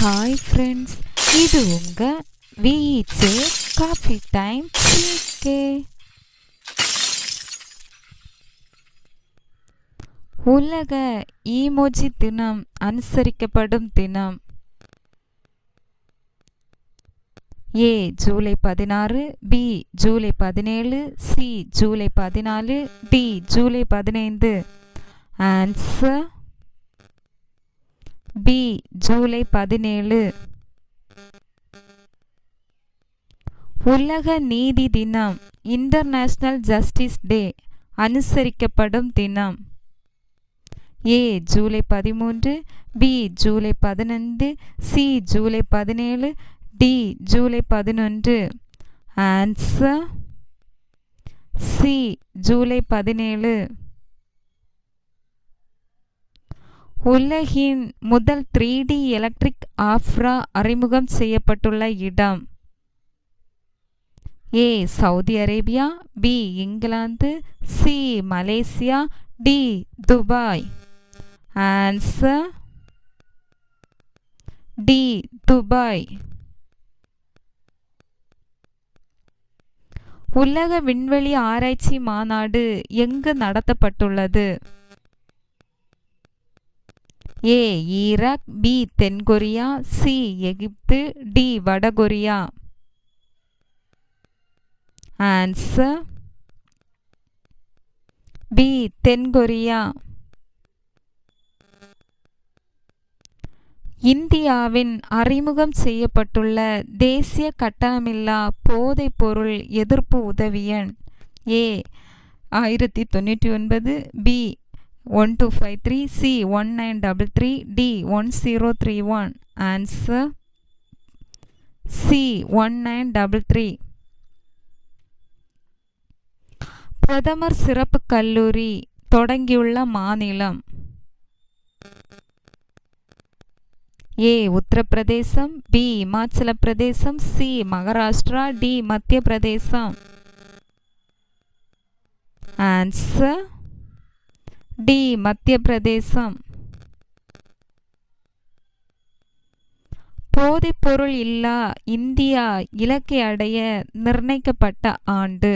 Hi friends, இது உங்க விஇஜே காஃபி டைம் ஜிகே. உலக ஈமோஜி தினம் அனுசரிக்கப்படும் தினம். A July 16, B July 17, C July 14, D July 15. Answer B July 17. உலக நீதி தினம் இன்டர்நேஷனல் ஜஸ்டிஸ் டே அனுசரிக்கப்படும் தினம். A July 13, B July 15, C July 17, D July 11. Answer C July 17. உலகின் முதல் 3D எலக்ட்ரிக் ஆப்ரா அறிமுகம் செய்யப்பட்டுள்ள இடம். ஏ சவுதி அரேபியா, பி இங்கிலாந்து, C Malaysia, D Dubai. Answer D Dubai. உலக விண்வெளி ஆராய்ச்சி மாநாடு எங்கு நடத்தப்பட்டுள்ளது? ஏ ஈராக், பி தென்கொரியா, சி எகிப்து, டி வடகொரியா. ஆன்சர் பி தென்கொரியா. இந்தியாவின் அறிமுகம் செய்யப்பட்டுள்ள தேசிய கட்டணமில்லா போதைப்பொருள் எதிர்ப்பு உதவி எண். A 1099, B 1253, C 1933, D 1031. Answer C 1933. பிரதமர் சிறப்பு கல்லூரி தொடங்கியுள்ள மாநிலம். ஏ உத்தரப்பிரதேசம், பி இமாச்சல பிரதேசம், சி மகாராஷ்டிரா, டி மத்திய பிரதேசம். ஆன்சர் டி மத்திய பிரதேசம். போதைப்பொருள் இல்லா இந்தியா இலக்கை அடைய நிர்ணயிக்கப்பட்ட ஆண்டு.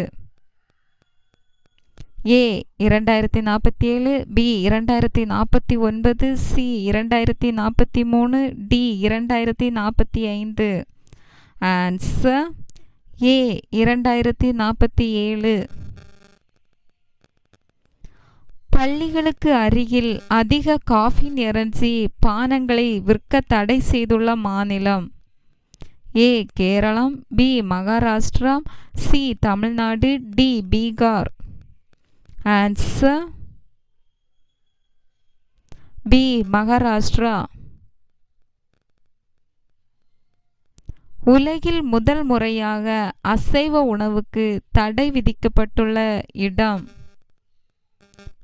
A 2047, B 2049, C 2043, D 2045. Answer A 2047. பள்ளிகளுக்கு அருகில் அதிக காஃபின் இறைச்சி பானங்களை விற்க தடை செய்துள்ள மாநிலம். A Keralam, B Maharashtra, C Tamil Nadu, D Bihar. Answer B Maharashtra. உலகில் முதல் முறையாக அசைவ உணவுக்கு தடை விதிக்கப்பட்டுள்ள இடம்.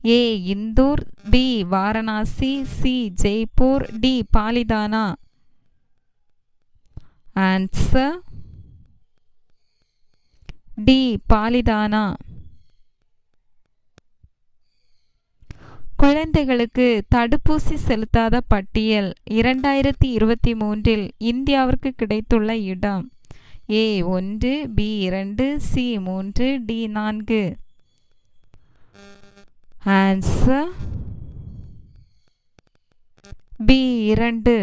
A Indore, B Varanasi, C Jaipur, D Palitana. Answer D Palitana. குழந்தைகளுக்கு தடுப்பூசி செலுத்தாத பட்டியல் 2023 இந்தியாவிற்கு கிடைத்துள்ள இடம். A 1, B 2, C 3, D 4. Answer B 2.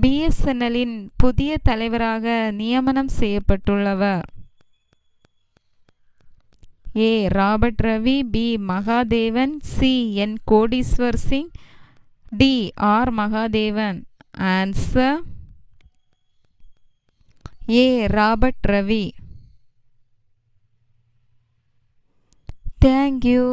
பிஎஸ்என்எல்லின் புதிய தலைவராக நியமனம் செய்யப்பட்டுள்ளவர். A Robert Ravi, B Mahadevan, C N Koteeswar Singh, D R Mahadevan. Answer A Robert Ravi. Thank you.